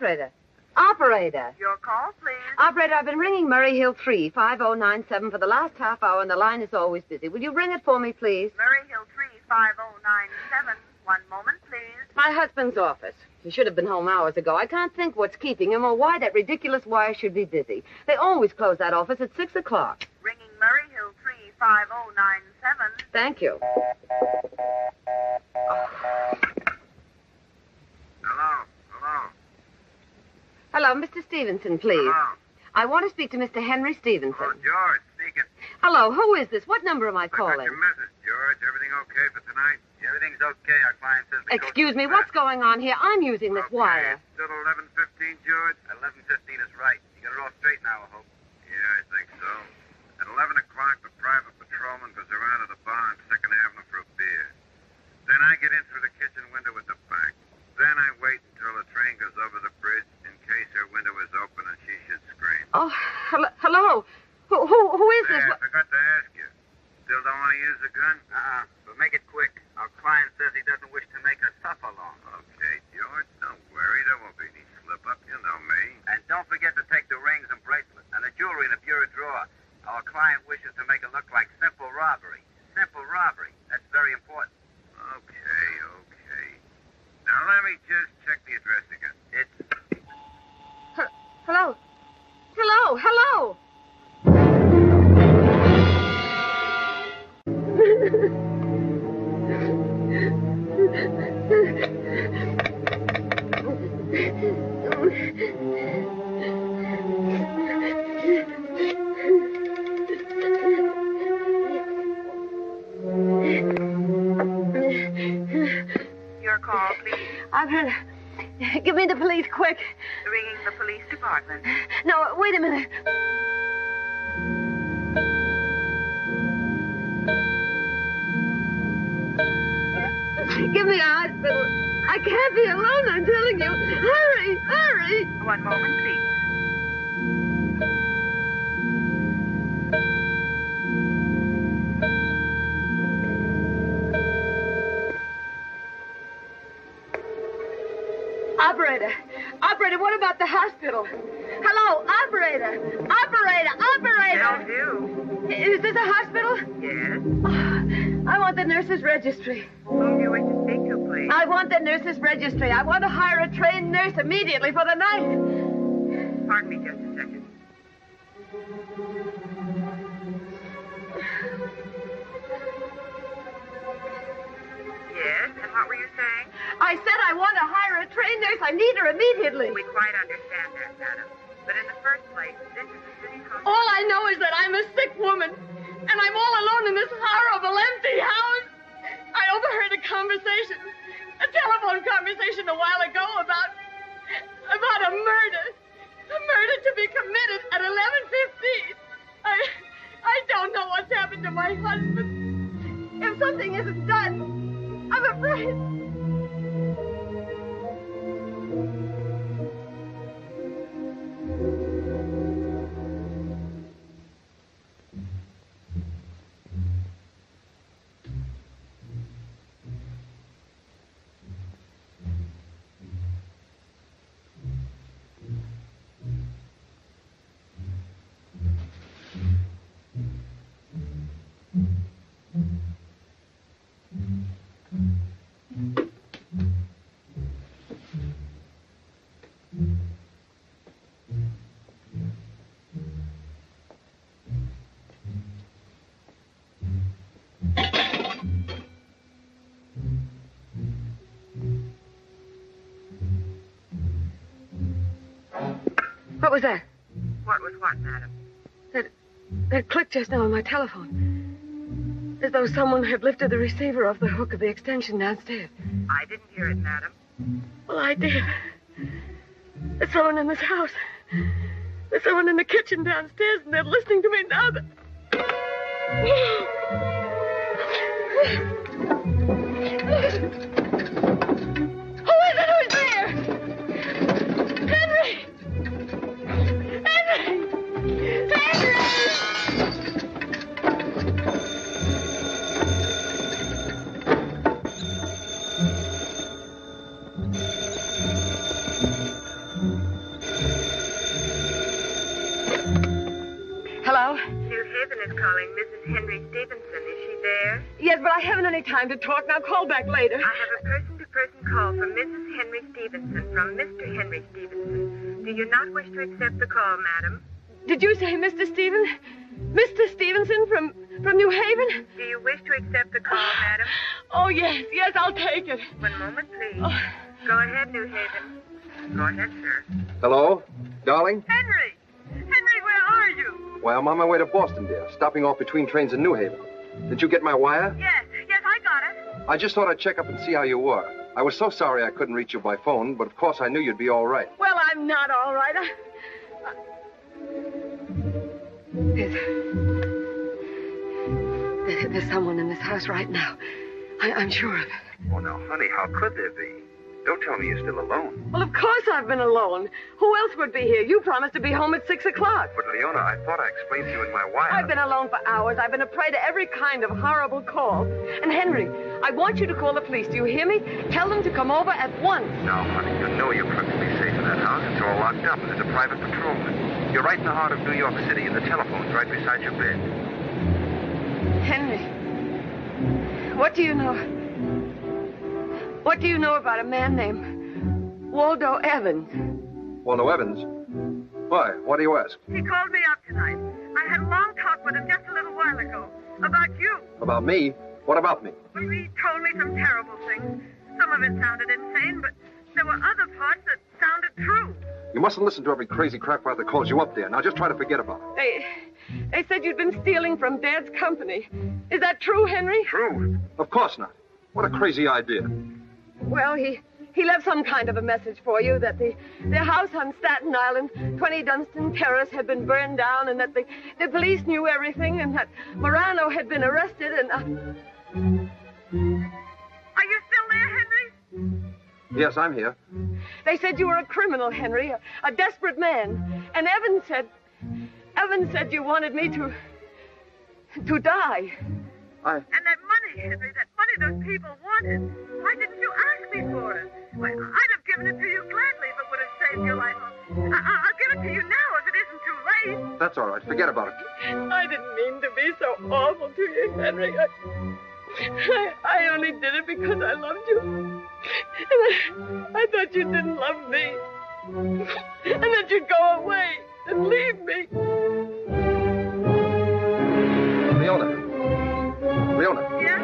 Operator. Operator. Your call, please. Operator, I've been ringing Murray Hill 35097 for the last half hour, and the line is always busy. Will you ring it for me, please? Murray Hill 35097. One moment, please. My husband's office. He should have been home hours ago. I can't think what's keeping him or why that ridiculous wire should be busy. They always close that office at 6 o'clock. Ringing Murray Hill 35097. Thank you. Hello, Mr. Stephenson, please. Hello. I want to speak to Mr. Henry Stephenson. Oh, George, speaking. Hello, who is this? What number am I I got calling? your message, George. Everything okay for tonight? Everything's okay. Our client says... Excuse me, what's going on here? I'm using this wire. Still 11:15, George? 11:15 is right. You got it all straight now, I hope. Yeah, I think so. At 11 o'clock, the private patrolman goes around to the bar on 2nd Avenue for a beer. Then I get in through the kitchen window at the back. Then I wait until the train goes over the bridge in case her window is open and she should scream. Oh, hello. Who is this? I forgot to ask you. Still don't want to use the gun? But make it quick. Our client says he doesn't wish to make us suffer long. Okay, George, don't worry. There won't be any slip-up. You know me. And don't forget to take the rings and bracelets and the jewelry in the bureau drawer. Our client wishes to make it look like simple robbery. Simple robbery. That's very important. Okay. Now, let me just check the address again. It's... Hello. Your call, please. I've heard... Give me the police, quick. Ringing the police department. No, wait a minute. Give me a hospital. I can't be alone, I'm telling you. Hurry! One moment, please. Operator, what about the hospital? Hello, operator. Tell you. Is this a hospital? Yes. Oh, I want the nurse's registry. Whom do you wish to speak to, please? I want the nurse's registry. I want to hire a trained nurse immediately for the night. Pardon me just a second. Yes, and what were you saying? I said I want to hire a trained nurse. I need her immediately. We quite understand that, madam. But in the first place, this is a city hospital. All I know is that I'm a sick woman, and I'm all alone in this horrible empty house. I overheard a telephone conversation a while ago about a murder. A murder to be committed at 11:15. I don't know what's happened to my husband. If something isn't done, I'm afraid. What was that? What was what, madam? That click just now on my telephone. As though someone had lifted the receiver off the hook of the extension downstairs. I didn't hear it, madam. Well, I did. There's someone in this house. There's someone in the kitchen downstairs, and they're listening to me now. Who is it? Who's there? Henry! Hello. New Haven is calling Mrs. Henry Stephenson. Is she there? Yes, but I haven't any time to talk now. Call back later. I have a person-to-person call from Mrs. Henry Stephenson from Mr. Henry Stephenson. Do you not wish to accept the call, madam? Did you say Mr. Stevenson from New Haven? Do you wish to accept the call, madam? Oh, yes, I'll take it. One moment, please. Go ahead, New Haven. Go ahead, sir. Hello? Darling? Henry! Henry, where are you? Well, I'm on my way to Boston, dear. Stopping off between trains in New Haven. Did you get my wire? Yes, I got it. I just thought I'd check up and see how you were. I was so sorry I couldn't reach you by phone, but of course I knew you'd be all right. Well, I'm not all right. There's someone in this house right now. I'm sure of it. Oh, now, honey, how could there be? Don't tell me you're still alone. Well, of course I've been alone. Who else would be here? You promised to be home at 6 o'clock. But, Leona, I thought I explained to you in my wire. I've been alone for hours. I've been a prey to every kind of horrible call. And, Henry, I want you to call the police. Do you hear me? Tell them to come over at once. Now, honey, you know you're perfectly safe in that house. It's all locked up, and there's a private patrolman. You're right in the heart of New York City, and the telephone's right beside your bed. Henry, what do you know? What do you know about a man named Waldo Evans? Waldo Evans? Why? What do you ask? He called me up tonight. I had a long talk with him just a little while ago. About you. About me? What about me? Well, he told me some terrible things. Some of it sounded insane, but there were other parts that sounded true. You mustn't listen to every crazy crackpot that calls you up there. Now just try to forget about it. They said you'd been stealing from Dad's company. Is that true, Henry? True? Of course not. What a crazy idea. Well, he left some kind of a message for you that their house on Staten Island, 20 Dunstan Terrace, had been burned down, and that the police knew everything, and that Morano had been arrested, and... Are you still there, Henry? Yes, I'm here. They said you were a criminal, Henry, a desperate man. And Evans said you wanted me to die. And that money, Henry, that money those people wanted. Why didn't you ask me for it? Why, I'd have given it to you gladly if it would have saved your life. I'll give it to you now if it isn't too late. That's all right. Forget about it. I didn't mean to be so awful to you, Henry. I only did it because I loved you. And I thought you didn't love me. And that you'd go away and leave me. Leona. Yes?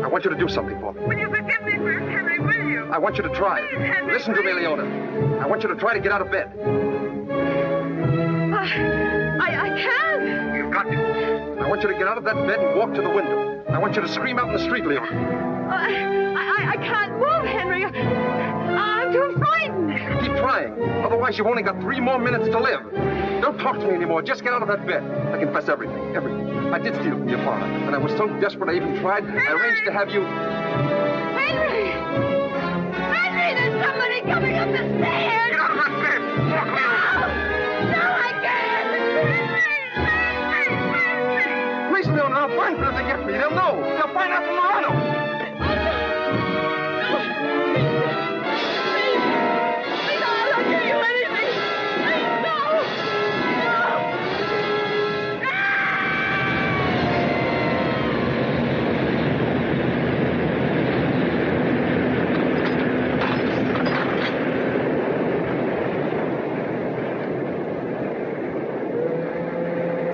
I want you to do something for me. Will you forgive me first, Henry, will you? I want you to try it. Please, Henry, Listen to me, Leona. I want you to try to get out of bed. I can't. You've got to. I want you to get out of that bed and walk to the window. I want you to scream out in the street, Leona. I can't move, Henry. I'm too frightened. Keep trying. Otherwise, you've only got 3 more minutes to live. Don't talk to me anymore. Just get out of that bed. I confess everything. I did steal from your father, and I was so desperate I even tried. Henry! I arranged to have you... Henry! Henry, there's somebody coming up the stairs! Get out of that bed! Walk, Leona!